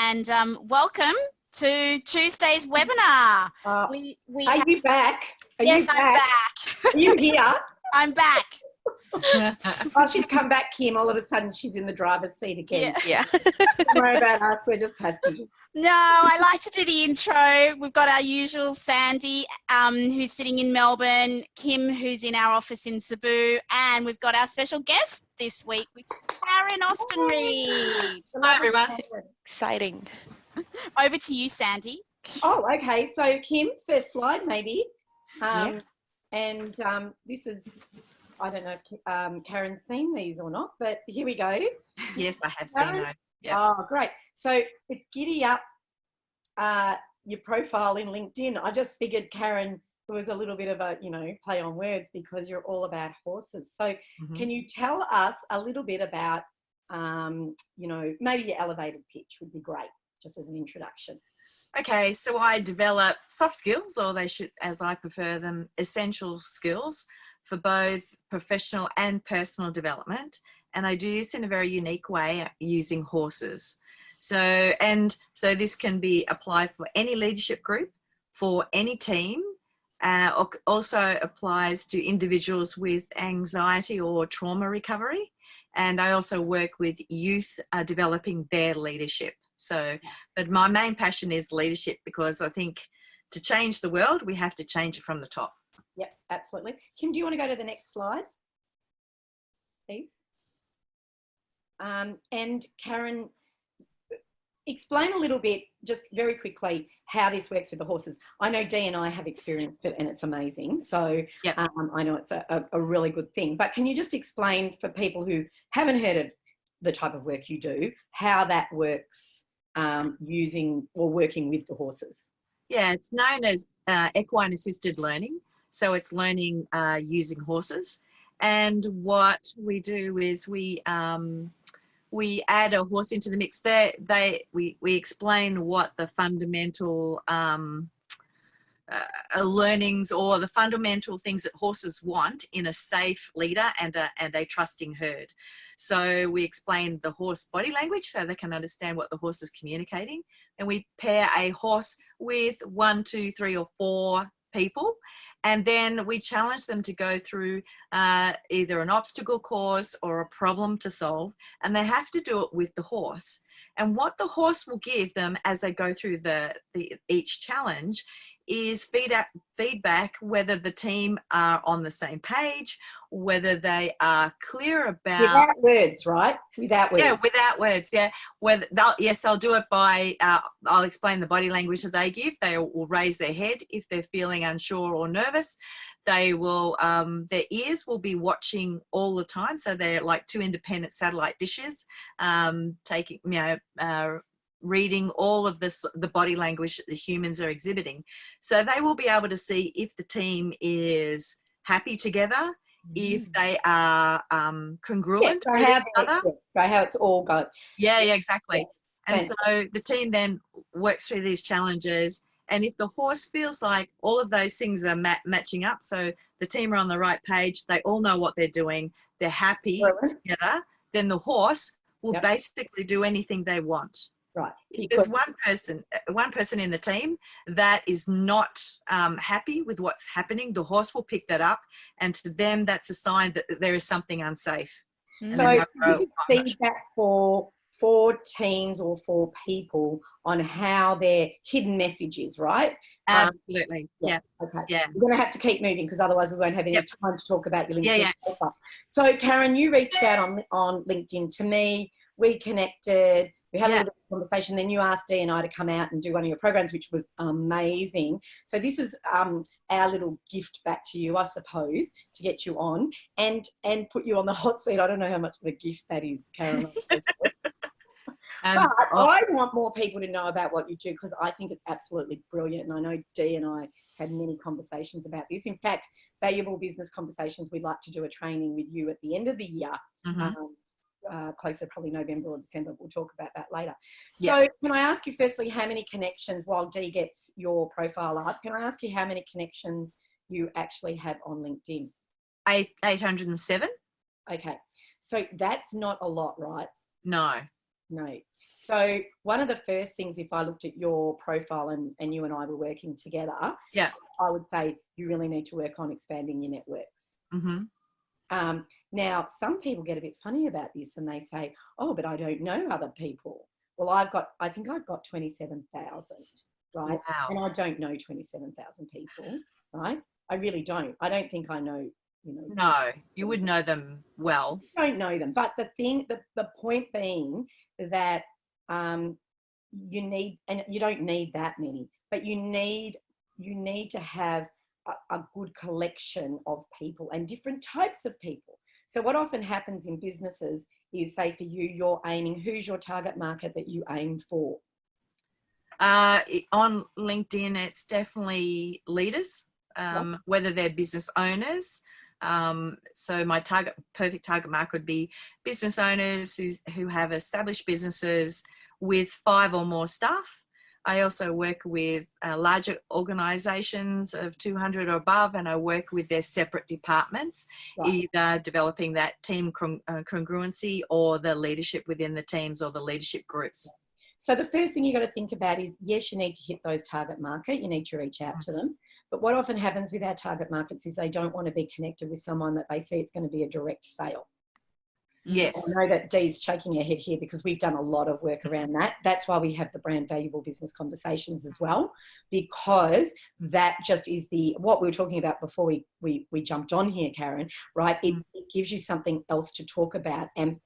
and welcome to Tuesday's webinar. Are you back? Yes, I'm back. Are you here? I'm back. Oh, she's come back, Kim. All of a sudden, she's in the driver's seat again. Yeah. Don't worry about us. We're just passengers. No, I like to do the intro. We've got our usual Sandy, who's sitting in Melbourne, Kim, who's in our office in Cebu, and we've got our special guest this week, which is Karen Ostenried. Hello, everyone. Exciting. Over to you, Sandy. Oh, okay. So, Kim, first slide, maybe. Yeah. And this is, I don't know if Karen's seen these or not, but here we go. Yes, I have seen Karen? that. Yeah. Oh, great. So it's Giddy up your profile in LinkedIn. I just figured, Karen, there was a little bit of a, play on words because you're all about horses. So can you tell us a little bit about, maybe your elevated pitch would be great, just as an introduction. Okay, so I develop soft skills, or they should, as I prefer them, essential skills for both professional and personal development. And I do this in a very unique way using horses. So this can be applied for any leadership group, for any team, also applies to individuals with anxiety or trauma recovery. And I also work with youth developing their leadership. So, but my main passion is leadership, because I think to change the world, we have to change it from the top. Yep, absolutely. Kim, do you want to go to the next slide, please? And Karen, explain a little bit, just very quickly, how this works with the horses. I know Dee and I have experienced it and it's amazing. So yep. I know it's a really good thing. But can you just explain for people who haven't heard of the type of work you do, how that works using or working with the horses? Yeah, it's known as equine assisted learning. So it's learning using horses. And what we do is we add a horse into the mix. We explain what the fundamental learnings or the fundamental things that horses want in a safe leader and a trusting herd. So we explain the horse body language so they can understand what the horse is communicating. And we pair a horse with 1, 2, 3, or 4 people. And then we challenge them to go through either an obstacle course or a problem to solve. And they have to do it with the horse. And what the horse will give them as they go through each challenge is feedback whether the team are on the same page, whether they are clear about... Without words, right? Without words. Yeah, without words, yeah. Whether they'll do it by, I'll explain the body language that they give. They will raise their head if they're feeling unsure or nervous. They will, their ears will be watching all the time. So they're like 2 independent satellite dishes, taking, reading all of the body language that the humans are exhibiting. So they will be able to see if the team is happy together, if they are congruent with each other. So how it's all got. Yeah, exactly. Yeah. And so the team then works through these challenges. And if the horse feels like all of those things are matching up, so the team are on the right page, they all know what they're doing, they're happy together, then the horse will basically do anything they want. Right. If there's one person in the team that is not happy with what's happening, the horse will pick that up, and to them that's a sign that there is something unsafe. So this is feedback for teams or for people on how their hidden message is, right? Absolutely. Yeah. Okay. Yeah. We're going to have to keep moving because otherwise we won't have any time to talk about your LinkedIn profile. So Karen, you reached out on LinkedIn to me. We connected. We had a little bit of conversation. Then you asked Dee and I to come out and do one of your programs, which was amazing. So this is our little gift back to you, I suppose, to get you on and put you on the hot seat. I don't know how much of a gift that is, Karen. But I want more people to know about what you do because I think it's absolutely brilliant. And I know Dee and I had many conversations about this. In fact, Valuable Business Conversations, we'd like to do a training with you at the end of the year. Closer, probably November or December. We'll talk about that later. So can I ask you firstly how many connections, while Dee gets your profile up, can I ask you how many connections you actually have on LinkedIn? 807. Okay. So that's not a lot, right? No. No. So one of the first things, if I looked at your profile and you and I were working together, Yeah. I would say you really need to work on expanding your networks. Now, some people get a bit funny about this and they say, oh, but I don't know other people. Well, I think I've got 27,000, right? Wow. And I don't know 27,000 people, right? I really don't. I don't think I know, you know. No, you would know them well. I don't know them. But the point being that you need, and you don't need that many, but you need to have a good collection of people and different types of people. So what often happens in businesses is, say for you, you're aiming, who's your target market that you aim for? On LinkedIn, it's definitely leaders, whether they're business owners. So my perfect target market would be business owners who have established businesses with 5 or more staff. I also work with larger organisations of 200 or above, and I work with their separate departments, either developing that team congruency or the leadership within the teams or the leadership groups. So the first thing you got to think about is, yes, you need to hit those target market. You need to reach out to them. But what often happens with our target markets is they don't want to be connected with someone that they see it's going to be a direct sale. Yes. I know that Dee's shaking her head here because we've done a lot of work around that. That's why we have the brand valuable business conversations as well, because that just is what we were talking about before we jumped on here, Karen, right? It gives you something else to talk about and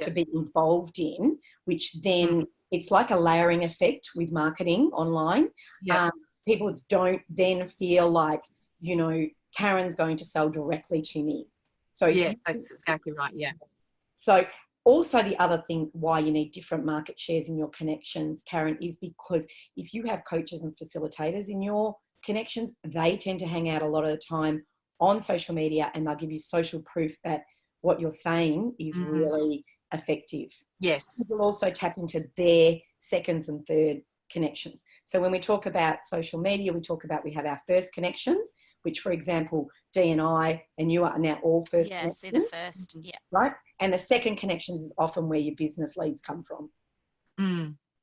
to be involved in, which then it's like a layering effect with marketing online. People don't then feel like, you know, Karen's going to sell directly to me. So yeah, that's exactly right. Yeah. So also the other thing why you need different market shares in your connections, Karen, is because if you have coaches and facilitators in your connections, they tend to hang out a lot of the time on social media and they'll give you social proof that what you're saying is really effective. Yes. You'll also tap into their seconds and third connections. So when we talk about social media, we have our first connections, which, for example, Dee and I and you are now all first. Yeah, see the first. Yeah. Right. And the second connections is often where your business leads come from,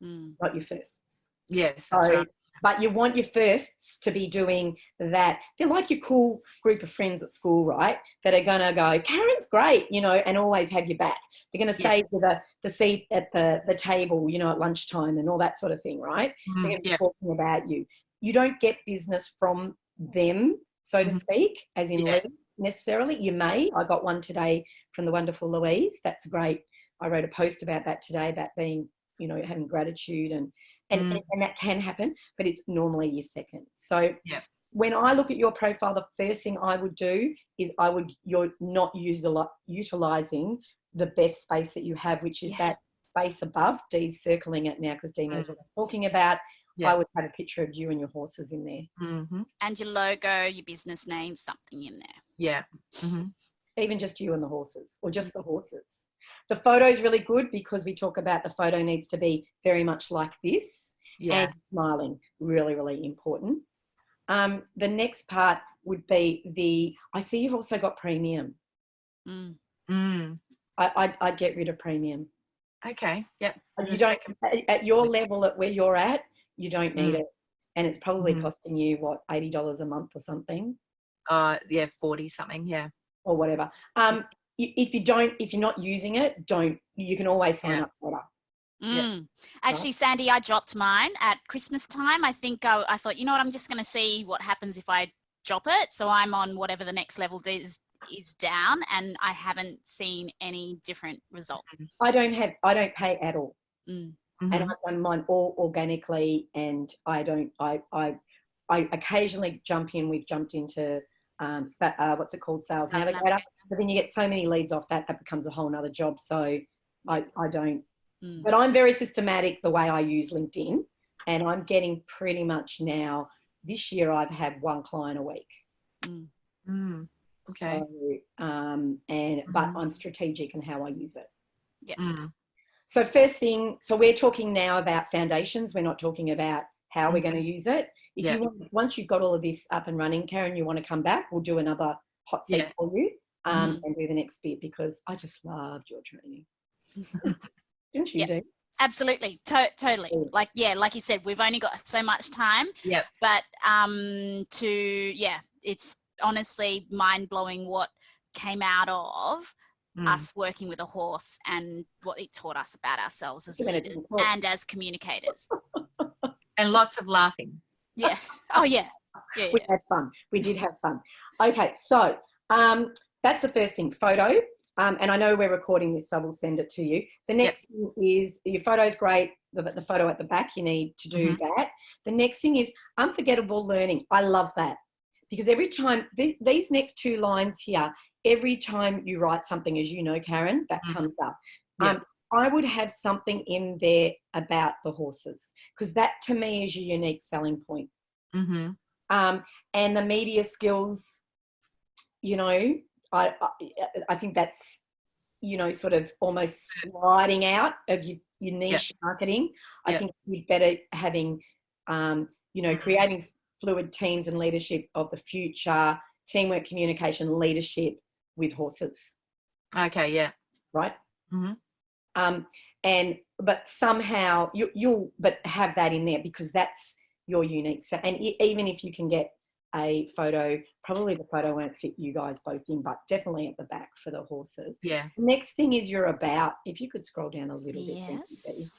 not your firsts. Yes, that's right. But you want your firsts to be doing that. They're like your cool group of friends at school, right? That are going to go, Karen's great, you know, and always have your back. They're going to say to the seat at the table, you know, at lunchtime and all that sort of thing, right? They're going to be talking about you. You don't get business from them, so to speak, as in leads necessarily. You may. I got one today from the wonderful Louise. That's great. I wrote a post about that today, about being, you know, having gratitude and that can happen, but it's normally your second. So when I look at your profile, the first thing I would do is you're not utilising the best space that you have, which is that space above. Dee's circling it now because Dee knows what I'm talking about. I would have a picture of you and your horses in there. And your logo, your business name, something in there. Yeah. Even just you and the horses, or just the horses. The photo is really good because we talk about the photo needs to be very much like this and smiling, really, really important. The next part would be I see you've also got premium. I'd get rid of premium. Okay. Yep. You don't, at your level, at where you're at, you don't need it. And it's probably costing you, what, $80 a month or something? 40 something, yeah. Or whatever. If you're not using it, you can always sign up for it. Actually, Sandy, I dropped mine at Christmas time. I think I thought, you know what, I'm just going to see what happens if I drop it. So I'm on whatever the next level is down, and I haven't seen any different result. I don't pay at all. And I've done mine all organically, and I occasionally jump in. We've jumped into what's it called, Sales Navigator, but then you get so many leads off that becomes a whole nother job. So I don't, but I'm very systematic the way I use LinkedIn, and I'm getting pretty much now, this year I've had 1 client a week. Okay. So, but I'm strategic in how I use it. Yeah. So first thing, so we're talking now about foundations. We're not talking about how we're going to use it. If you want, once you've got all of this up and running, Karen, you want to come back, we'll do another hot seat for you and do the next bit, because I just loved your training. Didn't you, Dee? Absolutely. Totally. Like you said, we've only got so much time. Yeah. But it's honestly mind-blowing what came out of us working with a horse and what it taught us about ourselves as leaders and as communicators. And lots of laughing. Yeah. Oh, yeah. Yeah. We had fun. We did have fun. Okay, so that's the first thing, photo. And I know we're recording this, so we'll send it to you. The next thing is, your photo's great, the photo at the back, you need to do that. The next thing is unforgettable learning. I love that, because every time, these next 2 lines here, every time you write something, as you know, Karen, that comes up. Yeah. I would have something in there about the horses, because that to me is your unique selling point. And the media skills, you know, I think that's, you know, sort of almost sliding out of your niche marketing. I think you'd better having, you know, creating fluid teams and leadership of the future, teamwork, communication, leadership with horses. Okay, yeah. Right? But somehow you'll have that in there, because that's your unique. So, and even if you can get a photo, probably the photo won't fit you guys both in, but definitely at the back for the horses. Yeah. Next thing is your about. If you could scroll down a little bit. Yes.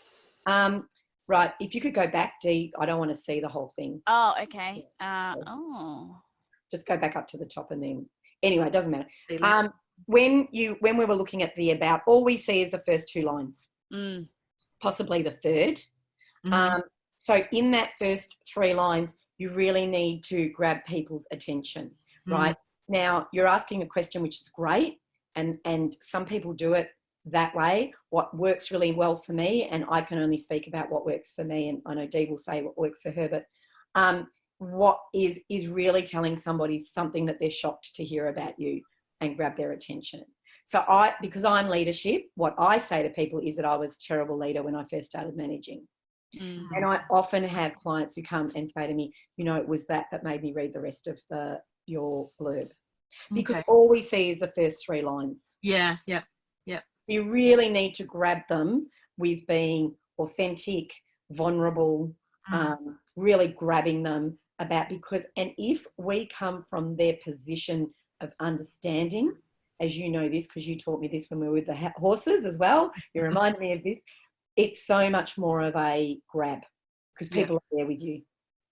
Right. If you could go back, Dee, I don't want to see the whole thing. Oh, okay. Just go back up to the top, and then anyway, it doesn't matter. When we were looking at the about, all we see is the first 2 lines, possibly the third. So in that first 3 lines, you really need to grab people's attention, right? Now, you're asking a question, which is great, and some people do it that way. What works really well for me, and I can only speak about what works for me, and I know Dee will say what works for her, but what is really telling somebody something that they're shocked to hear about you and grab their attention. So because I'm leadership, what I say to people is that I was a terrible leader when I first started managing. And I often have clients who come and say to me, you know, it was that made me read the rest of your blurb. Because all we see is the first 3 lines. Yeah. You really need to grab them with being authentic, vulnerable, really grabbing them about, and if we come from their position of understanding, as you know this, because you taught me this when we were with the horses as well, you reminded me of this, it's so much more of a grab, because people are there with you,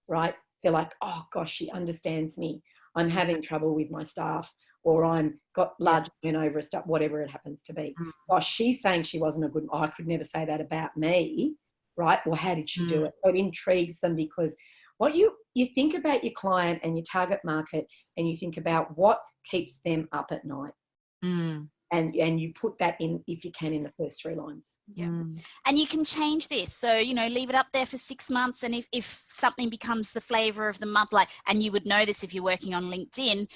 right? They're like, oh gosh, she understands me. I'm having trouble with my staff, or I'm got large turnover stuff, whatever it happens to be. Gosh, she's saying she wasn't a good, I could never say that about me, right? Well, how did she do it? So it intrigues them, because what you think about your client and your target market, and you think about what keeps them up at night. And you put that in, if you can, in the first 3 lines. Yeah. And you can change this. So, you know, leave it up there for 6 months. And if something becomes the flavor of the month, and you would know this if you're working on LinkedIn,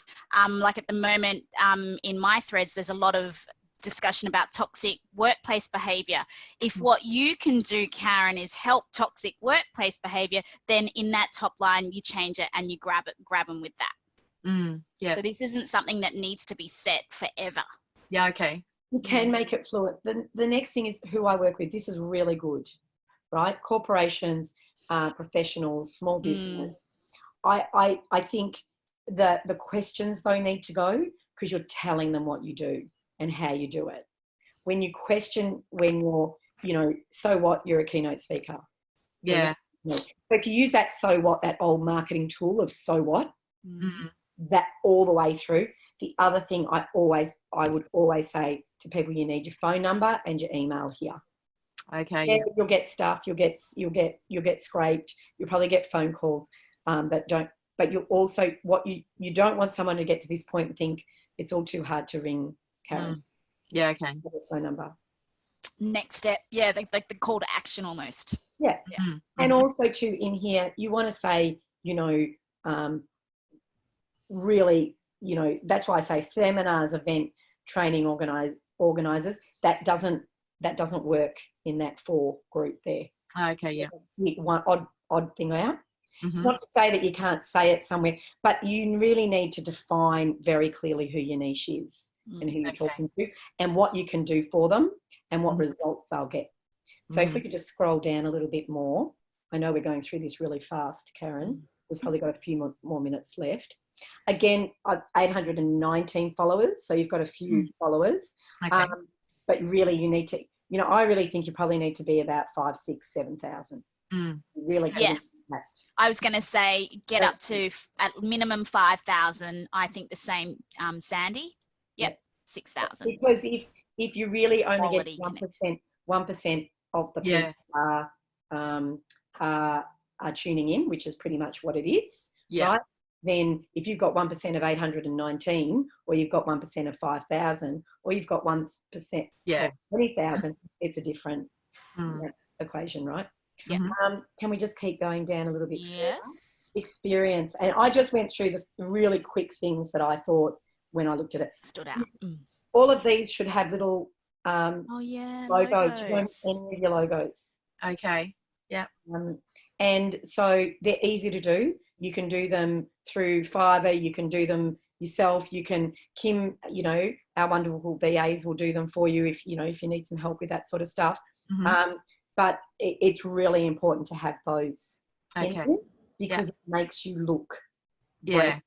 like at the moment in my threads, there's a lot of discussion about toxic workplace behavior. If what you can do, Karen, is help toxic workplace behavior, then in that top line, you change it and you grab them with that. So this isn't something that needs to be set forever. Yeah, okay. You can make it fluid. The next thing is who I work with. This is really good, right? Corporations, professionals, small business. I think the questions, though, need to go, because you're telling them what you do and how you do it. When you question, when you're, you know, so what, you're a keynote speaker. Yeah. So if you use that so what, that old marketing tool of so what, that all the way through. The other thing I would always say to people, you need your phone number and your email here. Okay. Yeah, you'll get stuff, you'll get scraped, you'll probably get phone calls, but you'll also, what you don't want someone to get to this point and think it's all too hard to ring Karen. Yeah, okay. Phone number. Next step, like the call to action almost. Yeah. And also too, in here, you want to say, you know, really, you know, that's why I say seminars, event, training organisers. That doesn't work in that 4 group there. Okay, yeah. One odd thing out. It's not to say that you can't say it somewhere, but you really need to define very clearly who your niche is and who you're talking to, and what you can do for them, and what results they'll get. So if we could just scroll down a little bit more. I know we're going through this really fast, Karen. We've probably got a few more minutes left. Again, 819 followers, so you've got a few followers. Okay. But really you need to, I really think you probably need to be about 5, 6, 7,000. Really Yeah. impact. I was going to say get up to at minimum 5,000. I think the same, Sandy. Yep, 6,000. Because if you really only Quality get 1% of the people are tuning in, which is pretty much what it is, right? Then if you've got 1% of 819, or you've got 1% of 5,000, or you've got 1% of 20,000, it's a different equation, right? Yeah. Can we just keep going down a little bit? Yes. Experience. And I just went through the really quick things that I thought when I looked at it. Stood out. All of these should have little logos. Any of your logos. Okay. Yeah. And so they're easy to do. You can do them through Fiverr. You can do them yourself. You can, Kim, our wonderful VAs will do them for you if you need some help with that sort of stuff. But it's really important to have those in there because it makes you look great.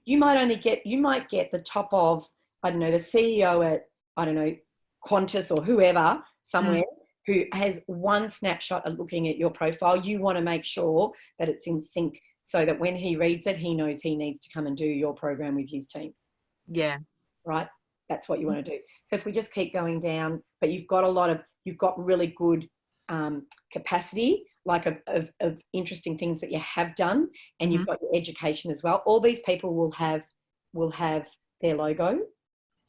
You might get the top of, I don't know, the CEO at, I don't know, Qantas or whoever somewhere who has one snapshot of looking at your profile. You want to make sure that it's in sync so that when he reads it, he knows he needs to come and do your program with his team. Yeah. Right? That's what you want to do. So if we just keep going down, but you've got really good capacity, like of interesting things that you have done, and you've got your education as well. All these people will have their logo.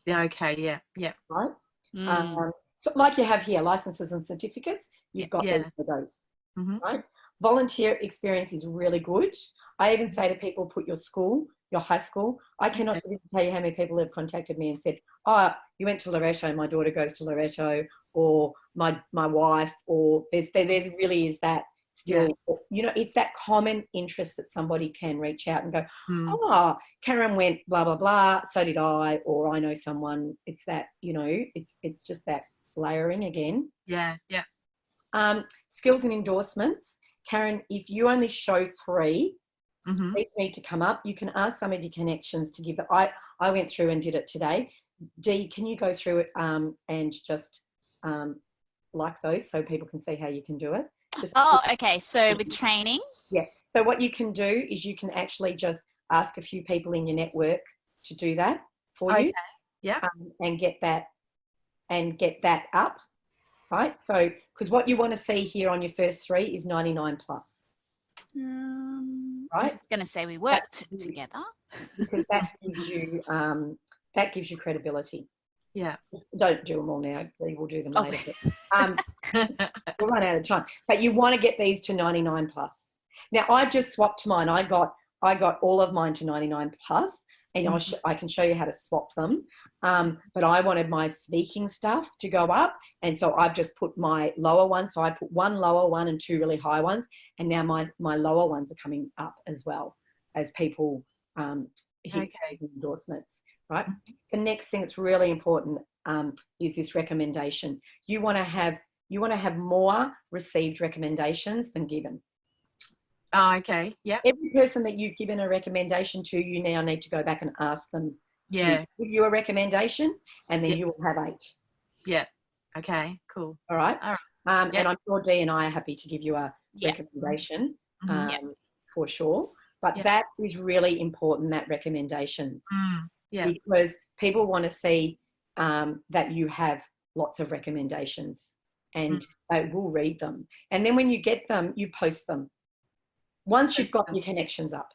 Yeah. Okay. Yeah. Yeah. Right. So like you have here, licenses and certificates, you've got those logos. Right. Volunteer experience is really good. I even say to people, put your school, your high school. I cannot even tell you how many people have contacted me and said, oh, you went to Loreto, my daughter goes to Loreto, or my wife, or there really is that still, it's that common interest that somebody can reach out and go, oh, Karen went blah, blah, blah, so did I, or I know someone. It's that, it's just that layering again. Yeah, yeah. Skills and endorsements. Karen, if you only show 3, these need to come up. You can ask some of your connections to give it. I went through and did it today. Dee, can you go through it and just like those so people can see how you can do it? Okay. So with training? Yeah. So what you can do is you can actually just ask a few people in your network to do that for you. Yeah. And get that up, right? So, because what you want to see here on your first 3 is 99 plus. I'm just going to say we worked together. Because that gives you credibility. Yeah. Just don't do them all now. We'll do them later. We'll run out of time. But you want to get these to 99 plus. Now, I've just swapped mine. I got all of mine to 99 plus, and I can show you how to swap them. But I wanted my speaking stuff to go up, and so I've just put my lower one. So I put 1 lower one and 2 really high ones, and now my lower ones are coming up as well as people hit endorsements. Right. The next thing that's really important is this recommendation. You want to have more received recommendations than given. Oh, okay. Yeah. Every person that you've given a recommendation to, you now need to go back and ask them to give you a recommendation, and then you will have 8. Yeah. Okay. Cool. All right. And I'm sure Dee and I are happy to give you a recommendation for sure. But that is really important, that recommendations. Because people want to see that you have lots of recommendations, and they will read them. And then when you get them, you post them. Once you've got your connections up,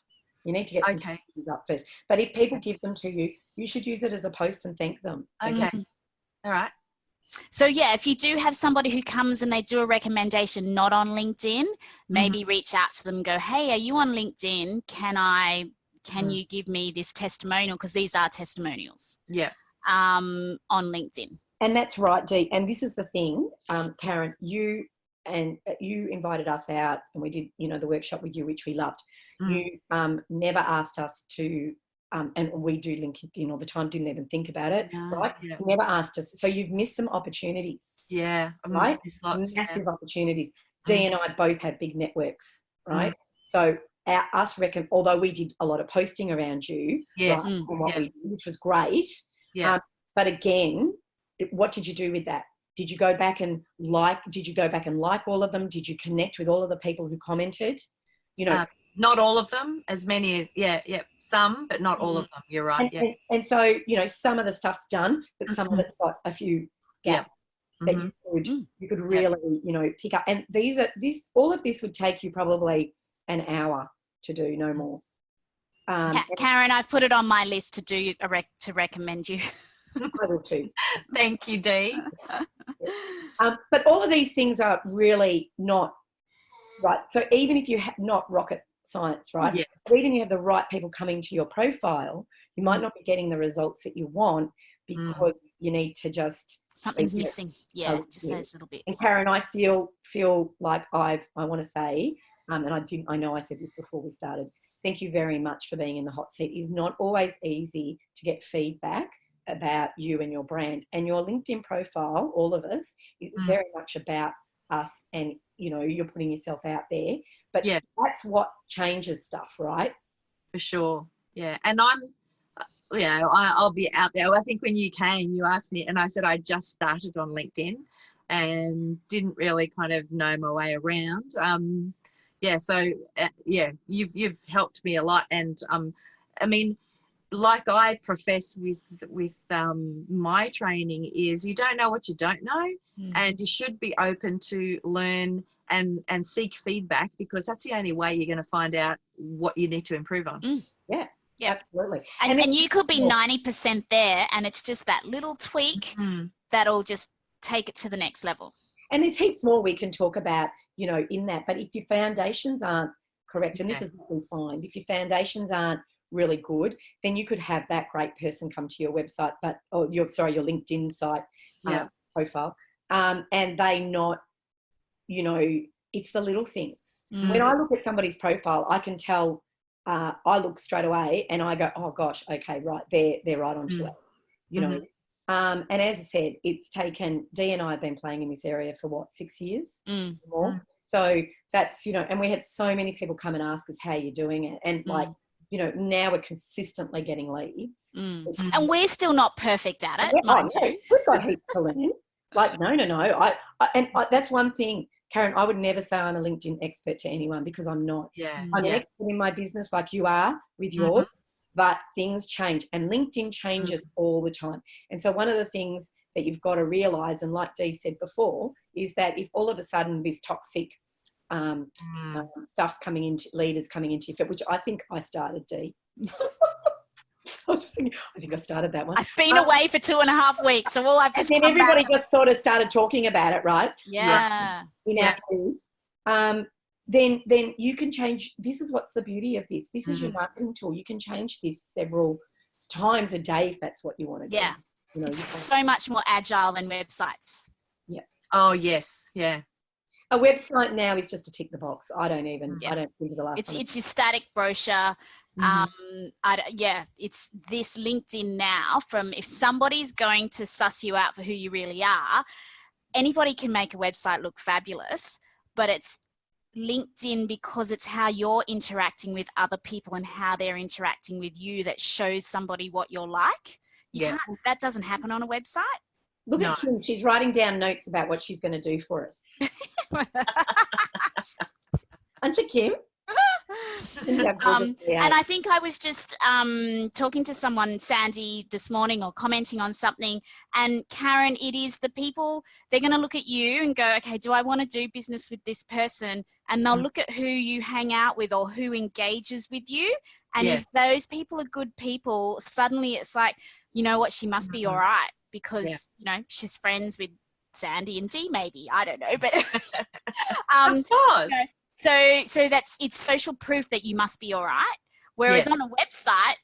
you need to get some connections up first. But if people give them to you, you should use it as a post and thank them. Okay. All right. So if you do have somebody who comes and they do a recommendation not on LinkedIn, maybe reach out to them and go, hey, are you on LinkedIn? Can you give me this testimonial? Because these are testimonials. Yeah. On LinkedIn. And that's right, Dee. And this is the thing, Karen, you invited us out and we did, the workshop with you, which we loved. You never asked us to and we do LinkedIn all the time, didn't even think about it, right? Yeah. You never asked us. So you've missed some opportunities. Yeah. Right? Lots, Massive opportunities. Dee and I both have big networks, right? So although we did a lot of posting around you, yes, right, on what we did, which was great. Yeah. But again, what did you do with that? Did you go back and like all of them? Did you connect with all of the people who commented? You know, not all of them, as many as some, but not all of them. You're right. And so, you know, some of the stuff's done, but some of it's got a few gaps that you could really, you know, pick up. And all of this would take you probably an hour to do, no more. Karen, I've put it on my list to do to recommend you. I will too. Thank you, Dee. But all of these things are really not right. So even if you have not rocket science, right? Yeah. Even if you have the right people coming to your profile, you might not be getting the results that you want because you need to just something's missing. Yeah, just those little bits. And Karen, I feel like I want to say, and I know I said this before we started. Thank you very much for being in the hot seat. It's not always easy to get feedback about you and your brand, and your LinkedIn profile, all of us, is very much about us, and you know, you're putting yourself out there, but that's what changes stuff, right? For sure. Yeah. And I'll be out there. I think when you came, you asked me, and I said I just started on LinkedIn and didn't really kind of know my way around. You've helped me a lot. And I mean, like I profess with my training, is you don't know what you don't know, and you should be open to learn and seek feedback, because that's the only way you're going to find out what you need to improve on. Yeah, absolutely. And you could be 90% there, and it's just that little tweak that'll just take it to the next level. And there's heaps more we can talk about, you know, in that. But if your foundations aren't correct, and this is what we find, if your foundations aren't really good, then you could have that great person come to your website, your LinkedIn site profile, and they not, you know, it's the little things. When I look at somebody's profile, I can tell. I look straight away and I go, oh gosh, okay, right, they're right onto it, you know. And as I said, it's taken, Dee and I have been playing in this area for 6 years more. So that's, you know, and we had so many people come and ask us how you're doing it, and like, you know, now we're consistently getting leads. And we're still not perfect at it, mind you. We've got heaps to learn. Like, no. That's one thing, Karen, I would never say I'm a LinkedIn expert to anyone, because I'm not. I'm an expert in my business like you are with yours, but things change, and LinkedIn changes all the time. And so one of the things that you've got to realise, and like Dee said before, is that if all of a sudden this toxic stuff's coming into, leaders coming into your fit, which I think I started, Dee. I think I started that one. I've been away for 2.5 weeks, so all I've just and then everybody just sort of started talking about it, right? Yeah. In our feeds. Then you can change. This is what's the beauty of this. This is your marketing tool. You can change this several times a day if that's what you want to do. Yeah. You know, it's so much more agile than websites. Yeah. Oh, yes. Yeah. A website now is just to tick the box. I don't think of the last It's your static brochure. It's this LinkedIn now. From if somebody's going to suss you out for who you really are, anybody can make a website look fabulous, but it's LinkedIn because it's how you're interacting with other people and how they're interacting with you that shows somebody what you're like. That doesn't happen on a website. Look at Kim. She's writing down notes about what she's going to do for us. Aren't you, Kim? And I think I was just talking to someone, Sandy, this morning, or commenting on something, and Karen, it is the people, they're going to look at you and go, okay, do I want to do business with this person? And they'll look at who you hang out with or who engages with you, and if those people are good people, suddenly it's like, you know what, she must be all right, because you know, she's friends with Sandy and Dee, maybe, I don't know, but of course. You know, so it's social proof that you must be all right. Whereas on a website,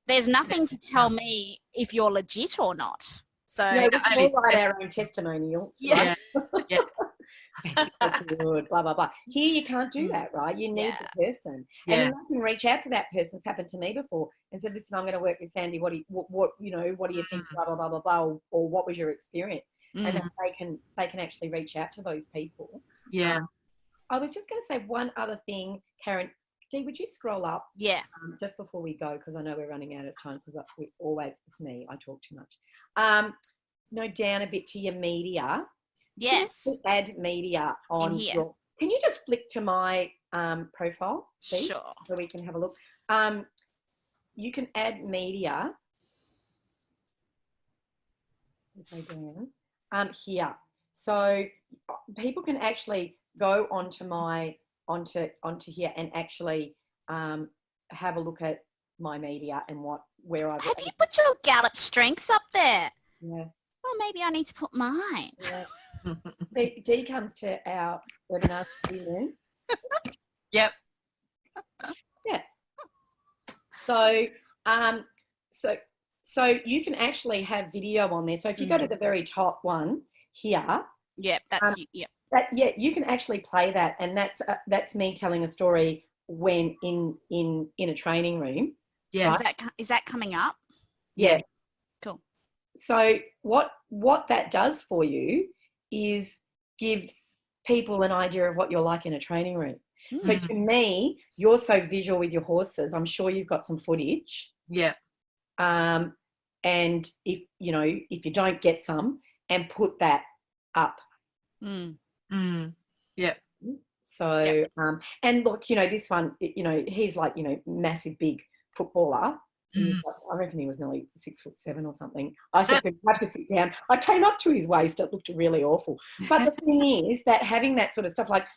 there's nothing to tell me if you're legit or not. So we can all write our own testimonials. Yeah. So good, blah, blah, blah. Here you can't do that, right? You need the person. And then they can reach out to that person. It's happened to me before and said, listen, I'm going to work with Sandy. What do you think, blah, blah, blah, blah, blah, or what was your experience? And then they can actually reach out to those people. Yeah. I was just going to say one other thing, Karen. Dee, would you scroll up? Yeah. Just before we go, because I know we're running out of time, because it's me, I talk too much. No, down a bit to your media. Yes. Add media on in here. Can you just flick to my profile, please? Sure. So we can have a look. You can add media. So go down here. So people can actually go onto here and actually have a look at my media and where I've. Have you put your Gallup strengths up there? Yeah. Well, maybe I need to put mine. Yeah. See, Dee comes to our webinar. Yep. Yeah. So, so you can actually have video on there. So if you go to the very top one here. Yep, that's yep. You can actually play that, and that's me telling a story when in a training room. Yeah. Right? Is that coming up? Yeah. Cool. So what that does for you is gives people an idea of what you're like in a training room. So to me, you're so visual with your horses. I'm sure you've got some footage. Yeah. And if you don't get some, and put that up. Yeah. So and look, this one, he's like, massive big footballer. I reckon he was nearly 6'7" or something. I said to him, I have to sit down. I came up to his waist. It looked really awful. But the thing is that having that sort of stuff, like,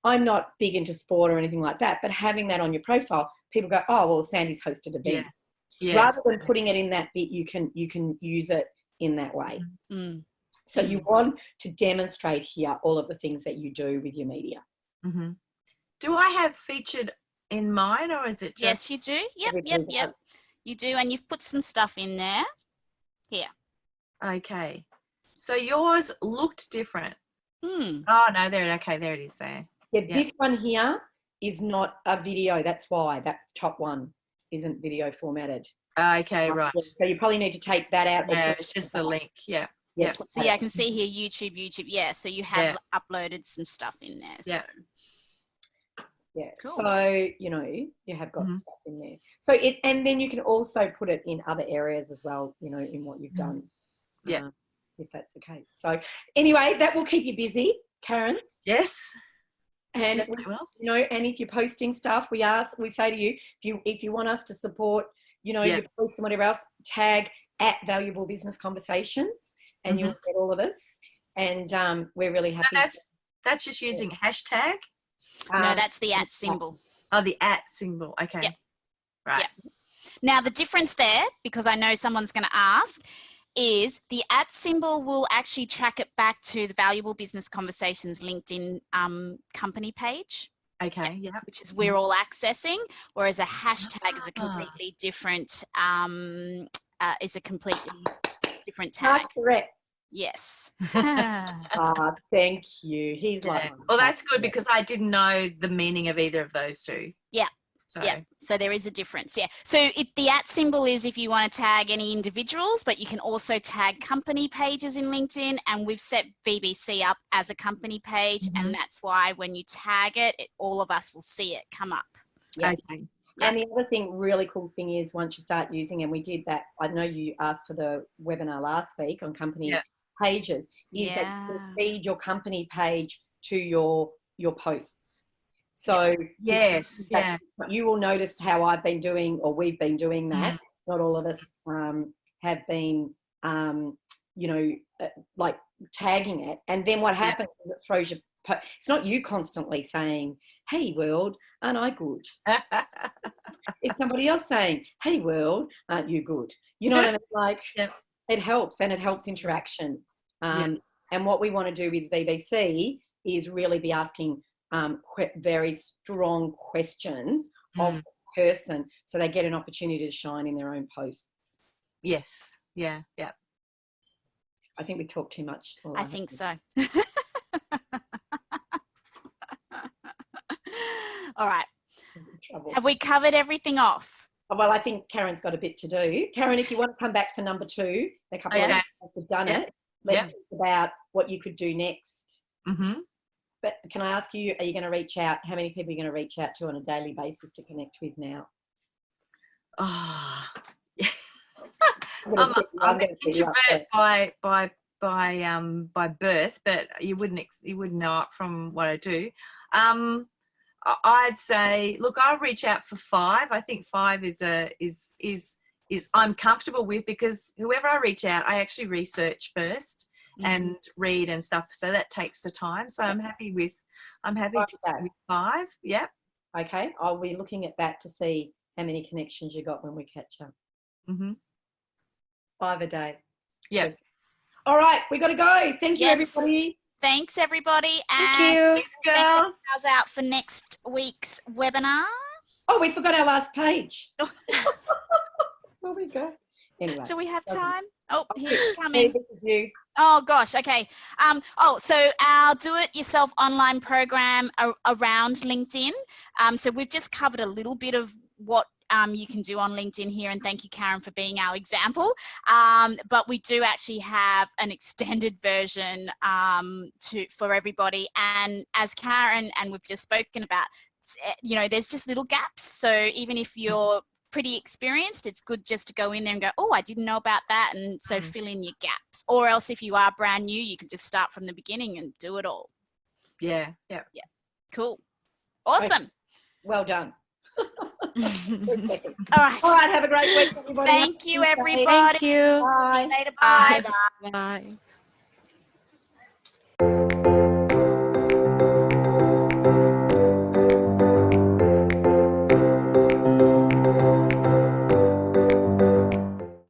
I'm not big into sport or anything like that, but having that on your profile, people go, oh, well, Sandy's hosted a event. Yeah. Rather than putting it in that bit, you can use it in that way. So you want to demonstrate here all of the things that you do with your media. Do I have featured in mine, or is it just... Yes, you do. Yep. You do, and you've put some stuff in there. Here. Okay. So yours looked different. Oh, no, there it is there. Yeah, this one here is not a video. That's why that top one isn't video formatted. Okay, right. So you probably need to take that out. Yeah, it's just the link. Yeah. So I can see here YouTube. Yeah, so you have uploaded some stuff in there. So. Yeah. Cool. So, you have got stuff in there. So and then you can also put it in other areas as well, in what you've done. Yeah. If that's the case. So anyway, that will keep you busy, Karen. Yes. And and if you're posting stuff, we say to you, if you want us to support, your posts and whatever else, tag @Valuable Business Conversations, and you'll get all of us. And we're really happy. And that's just using hashtag. No, that's the @ symbol. Oh, the @ symbol. Okay. Yep. Right. Yep. Now the difference there, because I know someone's going to ask, is the @ symbol will actually track it back to the Valuable Business Conversations LinkedIn company page. Okay. Yeah. Which is we're all accessing, whereas a hashtag is a completely different tag. Correct. Yes. Thank you. He's like, well, that's good because I didn't know the meaning of either of those two. Yeah. So there is a difference. Yeah. So the @ symbol is if you want to tag any individuals, but you can also tag company pages in LinkedIn, and we've set VBC up as a company page, and that's why when you tag it, all of us will see it come up. Yeah. Okay. And the other really cool thing is once you start using, and we did that, I know you asked for the webinar last week on company pages, is that you feed your company page to your posts. So you will notice how I've been doing, or we've been doing that. Not all of us have been, like tagging it. And then what happens is it throws your it's not you constantly saying, hey world, aren't I good? It's somebody else saying, hey world, aren't you good? You know what I mean? Like it helps, and it helps interaction. And what we want to do with VBC is really be asking very strong questions of the person, so they get an opportunity to shine in their own posts. Yes. Yeah. I think we talked too much. I think so. All right. Trouble. Have we covered everything off? Well, I think Karen's got a bit to do. Karen, if you want to come back for number 2, a couple of us have done it. Let's talk about what you could do next. Mm-hmm. But can I ask you, are you going to reach out? How many people are you going to reach out to on a daily basis to connect with now? Oh, I'm I'm an introvert by birth, but you wouldn't know it from what I do. I'd say, look, I'll reach out for 5. I think 5 is I'm comfortable with, because whoever I reach out, I actually research first and read and stuff. So that takes the time. So I'm happy to go with 5. Yep. Okay. I'll be looking at that to see how many connections you got when we catch up. Mm-hmm. 5 a day. Yeah. All right. We got to go. Thank you, everybody. Thanks, everybody. Thank And you. Thanks, girls. how's out for next week's webinar? Oh, we forgot our last page. There we go. Anyway. Do we have time? Oh, here it's coming. This is you. Oh gosh, okay. So our do-it-yourself online program around LinkedIn. So we've just covered a little bit of what you can do on LinkedIn here, and thank you, Karen, for being our example. But we do actually have an extended version for everybody. And as Karen and we've just spoken about, there's just little gaps. So even if you're pretty experienced, it's good just to go in there and go, oh, I didn't know about that, and so fill in your gaps. Or else if you are brand new, you can just start from the beginning and do it all. Yeah. Cool. Awesome. Well done. All right. All right, have a great week, everybody. Thank you, everybody. Thank you. Bye. Later. Bye. Bye.